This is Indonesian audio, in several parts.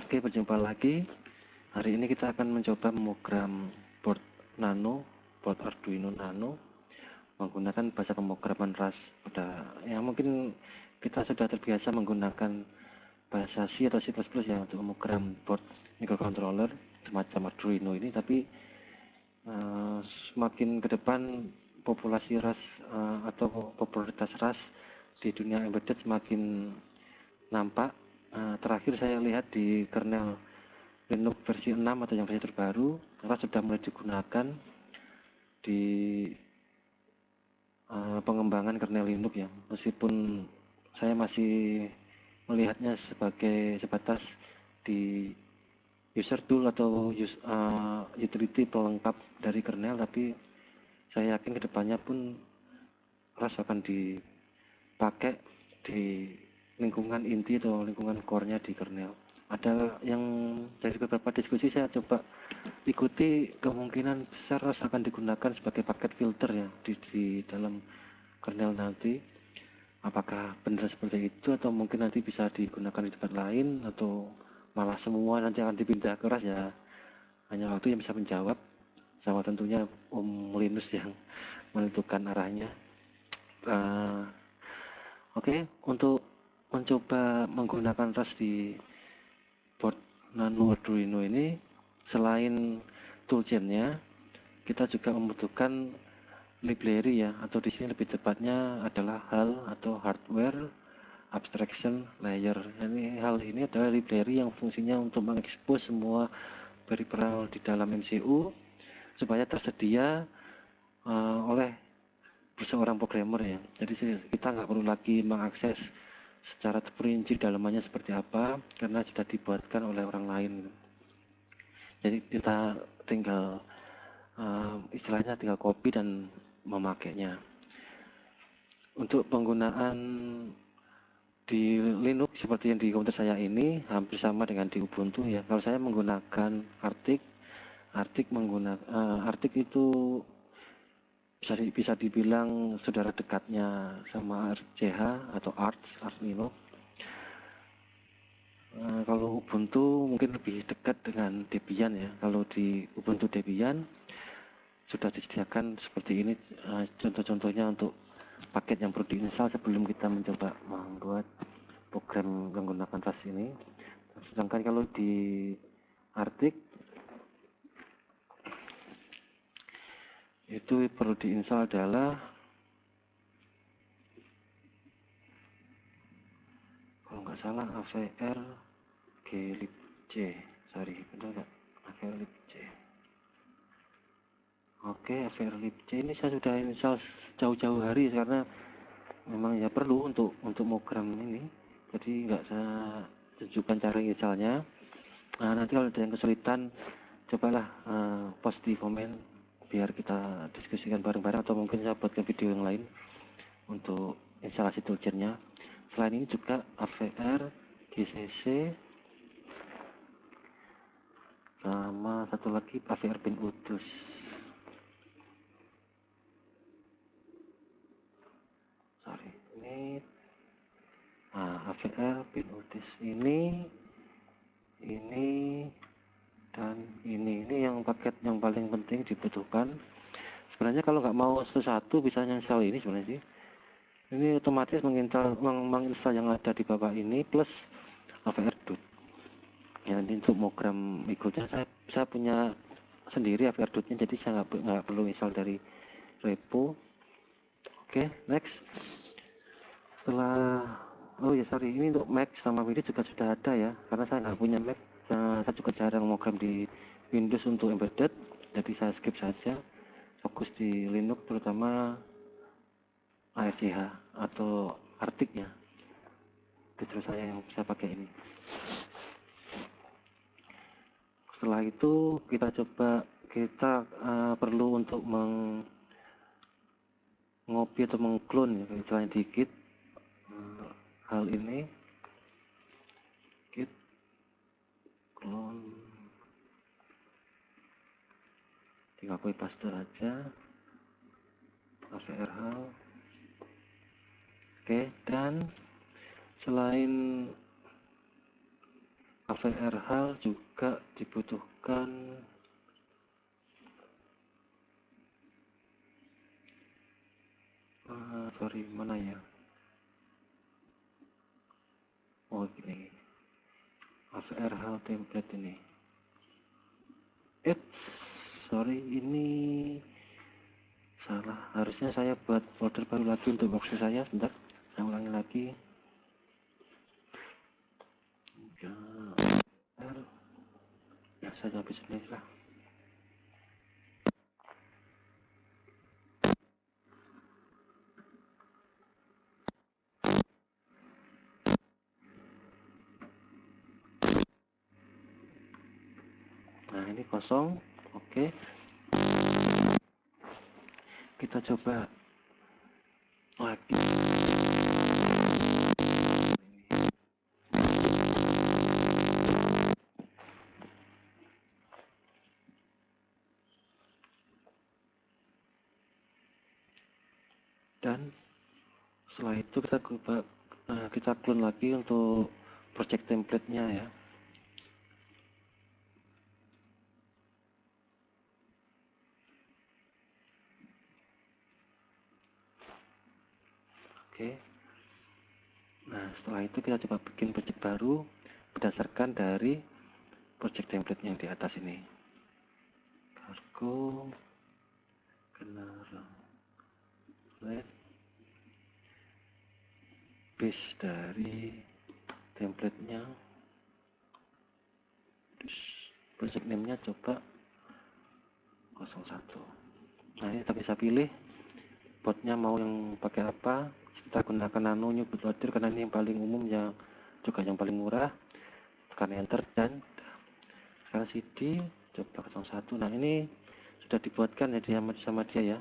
Oke, berjumpa lagi. Hari ini kita akan mencoba memogram board Nano, board Arduino Nano menggunakan bahasa pemrograman Rust. Mungkin kita sudah terbiasa menggunakan bahasa C atau C++ ya untuk memogram board microcontroller semacam Arduino ini, tapi semakin ke depan populasi Rust atau popularitas Rust di dunia embedded semakin nampak. Terakhir saya lihat di kernel Linux versi 6 atau yang versi terbaru, Rust sudah mulai digunakan di pengembangan kernel Linux ya. Meskipun saya masih melihatnya sebatas di user tool atau utility pelengkap dari kernel, tapi saya yakin kedepannya pun Rust akan dipakai di lingkungan inti atau lingkungan core-nya di kernel. Ada yang dari beberapa diskusi saya coba ikuti, kemungkinan besar Rust akan digunakan sebagai paket filter ya di dalam kernel nanti. Apakah benar seperti itu atau mungkin nanti bisa digunakan di tempat lain atau malah semua nanti akan dipindah ke Rust ya, hanya waktu yang bisa menjawab, sama tentunya Om Linus yang menentukan arahnya. Oke, untuk mencoba menggunakan Rust di board Nano Arduino ini, selain toolchain-nya, kita juga membutuhkan library ya, atau di sini lebih tepatnya adalah HAL atau hardware abstraction layer. Hal ini adalah library yang fungsinya untuk mengekspos semua peripheral di dalam MCU supaya tersedia oleh seorang programmer ya. Jadi kita nggak perlu lagi mengakses secara terperinci dalamannya seperti apa karena sudah dibuatkan oleh orang lain. Jadi kita tinggal istilahnya tinggal copy dan memakainya. Untuk penggunaan di Linux seperti yang di komputer saya ini hampir sama dengan di Ubuntu ya. Kalau saya menggunakan Arctic itu bisa dibilang saudara dekatnya sama RCH atau Arduino. Kalau Ubuntu mungkin lebih dekat dengan Debian ya. Kalau di Ubuntu Debian sudah disediakan seperti ini contoh-contohnya untuk paket yang perlu diinstal sebelum kita mencoba membuat program menggunakan Rust ini. Sedangkan kalau di Arctic itu perlu diinstal adalah, kalau nggak salah, AVR glibc, benar nggak? AVR glibc. Oke, AVR glibc ini saya sudah install jauh-jauh hari karena memang ya perlu untuk program ini. Jadi nggak saya tunjukkan cara installnya. Nanti kalau ada yang kesulitan, cobalah post di komen biar kita diskusikan bareng-bareng, atau mungkin saya buatkan video yang lain untuk instalasi toolchain-nya. Selain ini juga AVR, GCC, sama satu lagi AVR pin UDUS. Ini AVR pin UDUS ini dan ini yang paket yang paling penting dibutuhkan. Sebenarnya kalau nggak mau satu bisa install ini sebenarnya sih. Ini otomatis menginstal yang ada di bawah ini plus AVR dot. Ya, ini untuk program berikutnya saya punya sendiri AVR dot-nya, jadi saya nggak perlu install dari repo. Oke, next. Ini untuk Mac sama Windows juga sudah ada ya, karena saya nggak punya Mac. Saya juga jarang program di Windows untuk embedded, jadi saya skip saja, fokus di Linux terutama ARCH atau Arctic ya, distro saya yang saya pakai ini. Setelah itu kita perlu untuk mengopi atau mengklon ya, istilahnya di Git. Hal ini Git clone, tinggal copy paste aja AVR hal. Oke, dan selain AVRH juga dibutuhkan sorry, mana ya? Oh, ini AVRH template ini. Sorry, ini salah. Harusnya saya buat folder baru lagi untuk workspace saya. Sebentar, saya ulangi lagi. Ya, saya habis ini lah. Nah, ini kosong. Oke. Kita coba lagi. Dan setelah itu kita clone lagi untuk project template-nya ya. Oke. Nah, setelah itu kita coba bikin project baru berdasarkan dari project template yang di atas ini. Cargo generate base dari template-nya. Terus project name-nya coba 01. Nah, ini kita bisa pilih botnya mau yang pakai apa. Kita gunakan nano new bootloader karena ini yang paling umum, yang juga yang paling murah. Tekan enter dan sekarang cd coba 01. Nah, ini sudah dibuatkan ya sama dia ya.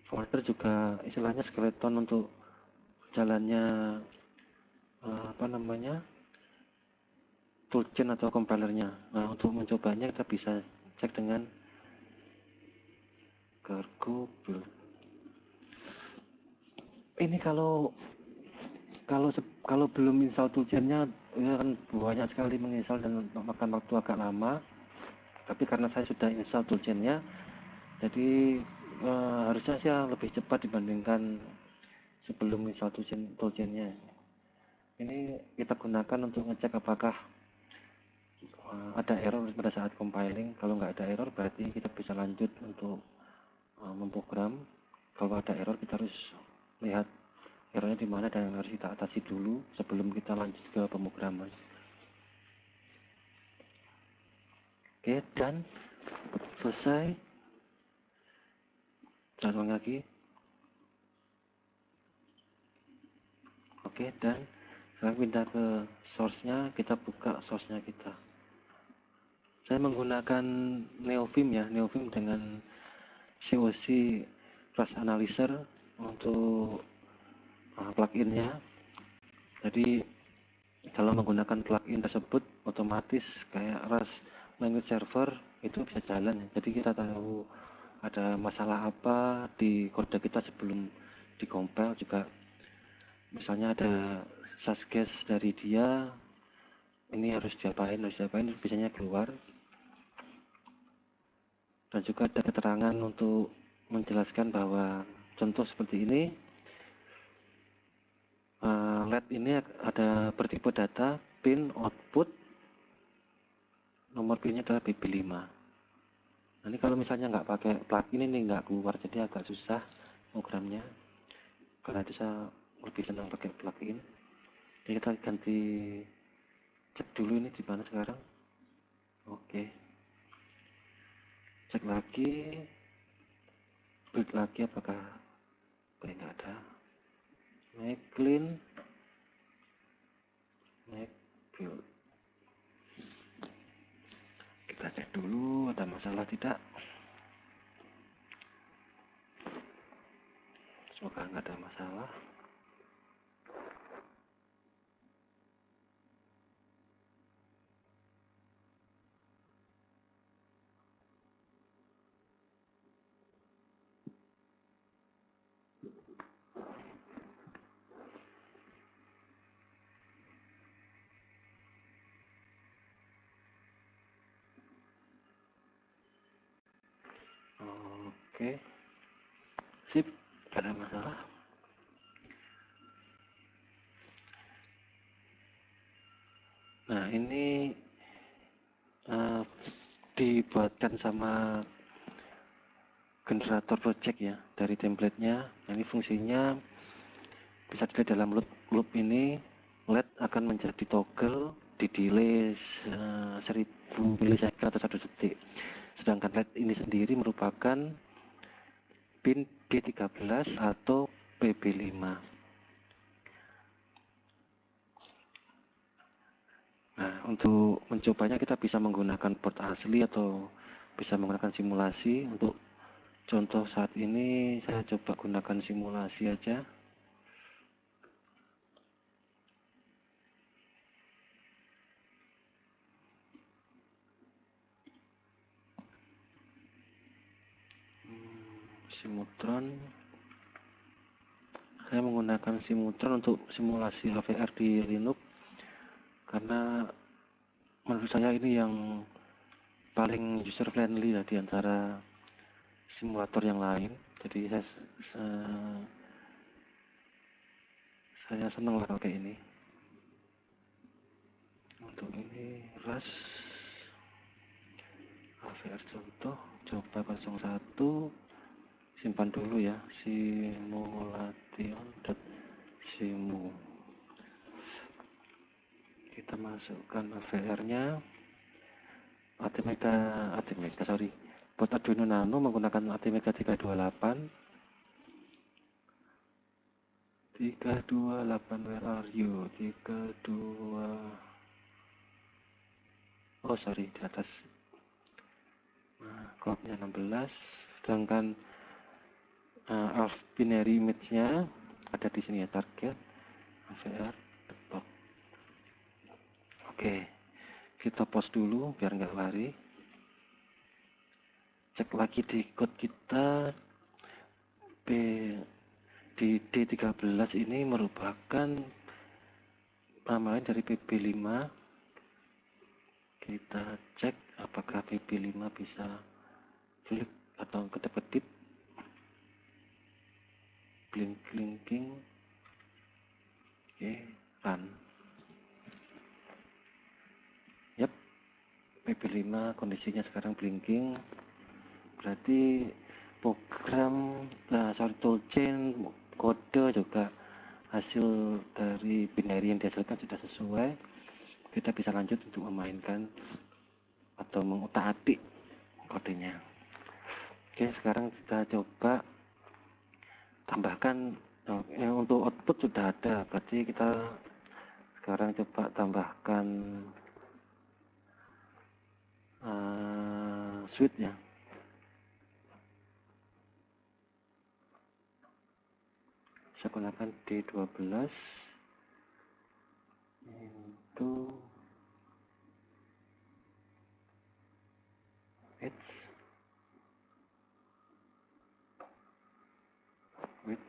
Folder juga istilahnya skeleton untuk jalannya toolchain atau compilernya. Nah, untuk mencobanya kita bisa cek dengan cargo build. Ini kalau belum install toolchainnya ya kan banyak sekali menginstal dan makan waktu agak lama. Tapi karena saya sudah install toolchainnya, jadi harusnya sih lebih cepat dibandingkan sebelum install toolchainnya. Ini kita gunakan untuk ngecek apakah ada error pada saat compiling. Kalau nggak ada error berarti kita bisa lanjut untuk memprogram. Kalau ada error kita harus lihat errornya di mana dan harus kita atasi dulu sebelum kita lanjut ke pemrograman. Oke, dan selesai. Ulang lagi. Oke, dan sekarang pindah ke source-nya, kita buka source-nya kita. Saya menggunakan Neovim ya, Neovim dengan COC Flash Analyzer untuk plugin-nya. Jadi kalau menggunakan plugin tersebut otomatis kayak Rust Language Server itu bisa jalan ya. Jadi kita tahu ada masalah apa di kode kita sebelum dikompil juga. Misalnya ada sasges dari dia, ini harus diapain, biasanya keluar. Dan juga ada keterangan untuk menjelaskan bahwa contoh seperti ini, LED ini ada bertipe data, pin, output, nomor pinnya adalah BB5. Nanti kalau misalnya nggak pakai plugin ini nggak keluar, jadi agak susah programnya. Karena itu saya lebih senang pakai plugin. Jadi kita ganti, cek dulu ini di mana sekarang. Oke. Cek lagi, build lagi apakah nggak ada. Make clean, make build. Kita cek dulu ada masalah tidak. Semoga nggak ada masalah. Oke, sip, gak ada masalah. Nah, ini dibuatkan sama generator project ya, dari templatenya. Nah, ini fungsinya bisa dilihat dalam loop ini. LED akan menjadi toggle di delay 1000 milisecond atau 1 detik. Sedangkan LED ini sendiri merupakan pin B13 atau PB5. Nah, untuk mencobanya kita bisa menggunakan port asli atau bisa menggunakan simulasi. Untuk contoh saat ini saya coba gunakan simulasi aja. Simutron. Saya menggunakan Simutron untuk simulasi HVR di Linux karena menurut saya ini yang paling user friendly ya, di antara simulator yang lain. Jadi saya senang lah pakai ini. Untuk ini RAS HVR contoh, coba 01, simpan dulu ya, simulation.simu. Kita masukkan HVR-nya. ATmega, sorry. Buat Arduino Nano menggunakan ATmega 328. 328, where are you? 32. Oh sorry, di atas. Nah, clocknya 16. Sedangkan half binary image-nya ada di sini ya, target HVR deploy. Oke, kita pause dulu biar nggak lari. Cek lagi di code kita. Di D13 ini merupakan ramalan dari PB5. Kita cek apakah PB5 bisa flip atau kedip-kedip. Blinking. Oke, run. Yap, PB5 kondisinya sekarang blinking. Berarti program, toolchain, kode juga hasil dari binary yang dihasilkan sudah sesuai. Kita bisa lanjut untuk memainkan atau mengutak-atik kodenya. Oke, sekarang kita coba tambahkan. Untuk output sudah ada, berarti kita sekarang coba tambahkan switch ya. Saya gunakan D12 itu wait,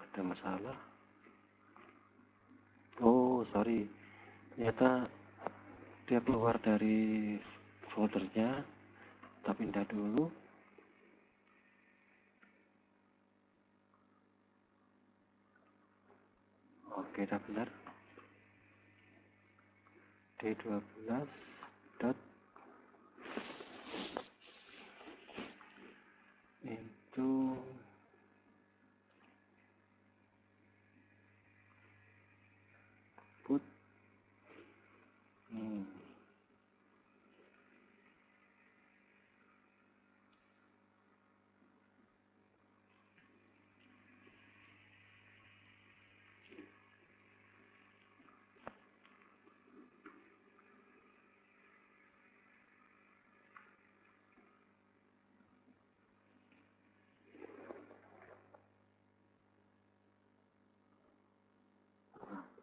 ada masalah. Oh sorry, ternyata dia keluar dari foldernya. Kita pindah dulu. Oke, udah benar. D12 dot into put.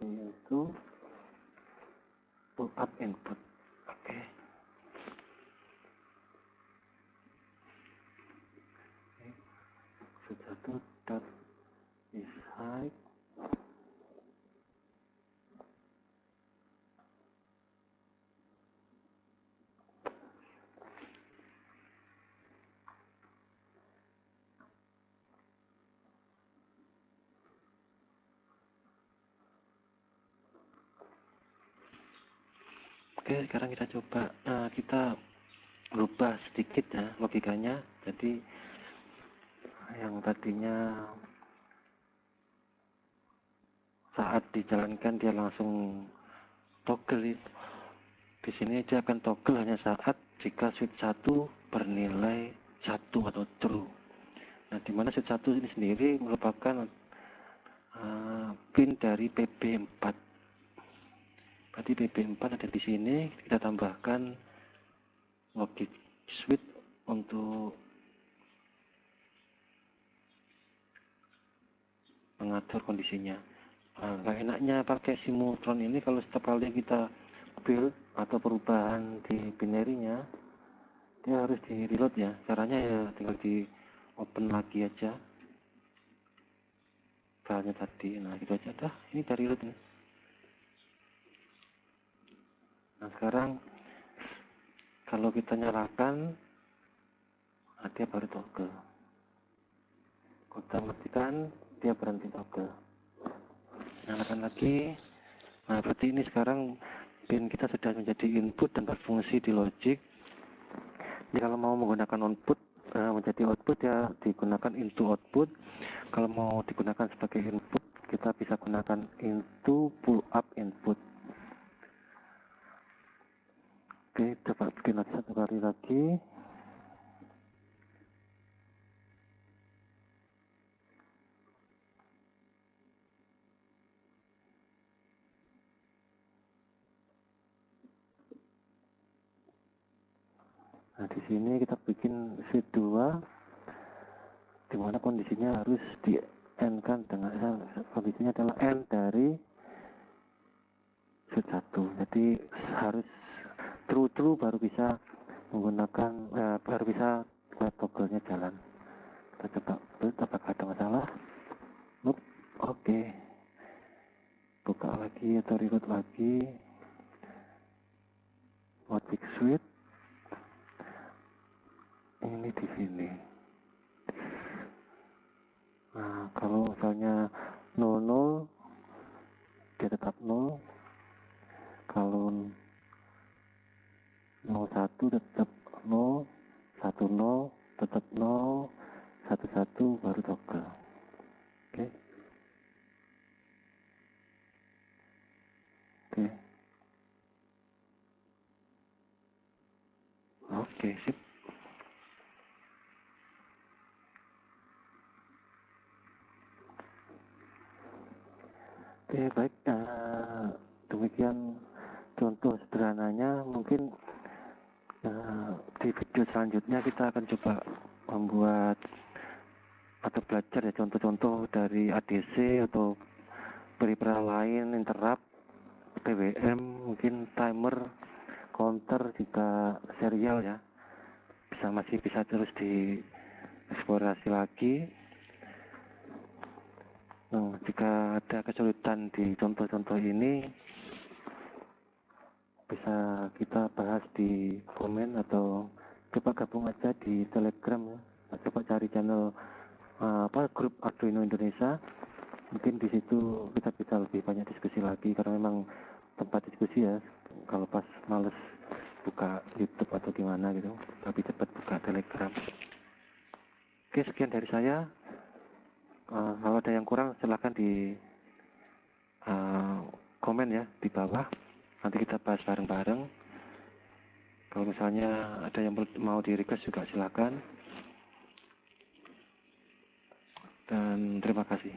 Itu pull up input. Oke. Satu dot is high. Oke, sekarang kita coba kita rubah sedikit ya logikanya. Jadi yang tadinya saat dijalankan dia langsung toggle, di sini dia akan toggle hanya saat jika switch 1 bernilai 1 atau true. Nah, dimana switch 1 ini sendiri merupakan pin dari PB4. Berarti PB4 ada di sini, kita tambahkan logic switch untuk mengatur kondisinya. Nah, enaknya pakai simultron ini kalau setiap kali kita build atau perubahan di binary-nya, dia harus di reload ya. Caranya ya tinggal di open lagi aja filenya tadi. Nah, gitu aja dah. Ini dari reload nih. Nah, sekarang kalau kita nyalakan, dia baru toggle. Kita matikan, dia berhenti toggle. Nyalakan lagi. Nah, berarti ini sekarang pin kita sudah menjadi input dan berfungsi di logic. Jadi kalau mau menggunakan output menjadi output ya digunakan into output. Kalau mau digunakan sebagai input, kita bisa gunakan into pull up input. Oke, coba bikin lagi satu kali lagi. Nah, di sini kita bikin switch 2 dimana kondisinya harus di end kan dengan kondisinya adalah end dari switch 1. Jadi harus true baru bisa menggunakan baru bisa toggle-nya jalan. Kita coba apakah ada masalah. Oke. Buka lagi atau reload lagi logic switch. Ini di sini. Nah, kalau misalnya 00 dia tetap 0. Kalau 01 tetap 0, 10 tetap 0, 11 baru toggle. Oke. Oke, sip. Oke, baik. Demikian contoh sederhananya. Mungkin di video selanjutnya kita akan coba membuat atau belajar ya contoh-contoh dari ADC atau peripheral lain, interrupt, TWM, mungkin timer, counter juga serial ya. Masih bisa terus dieksplorasi lagi. Nah, jika ada kesulitan di contoh-contoh ini bisa kita bahas di komen atau coba gabung aja di Telegram ya. Coba cari channel grup Arduino Indonesia. Mungkin di situ kita bisa lebih banyak diskusi lagi karena memang tempat diskusi ya. Kalau pas males buka YouTube atau gimana gitu, lebih cepat buka Telegram. Oke, sekian dari saya. Kalau ada yang kurang silahkan di komen ya di bawah. Nanti kita bahas bareng-bareng. Kalau misalnya ada yang mau di request juga silakan. Dan terima kasih.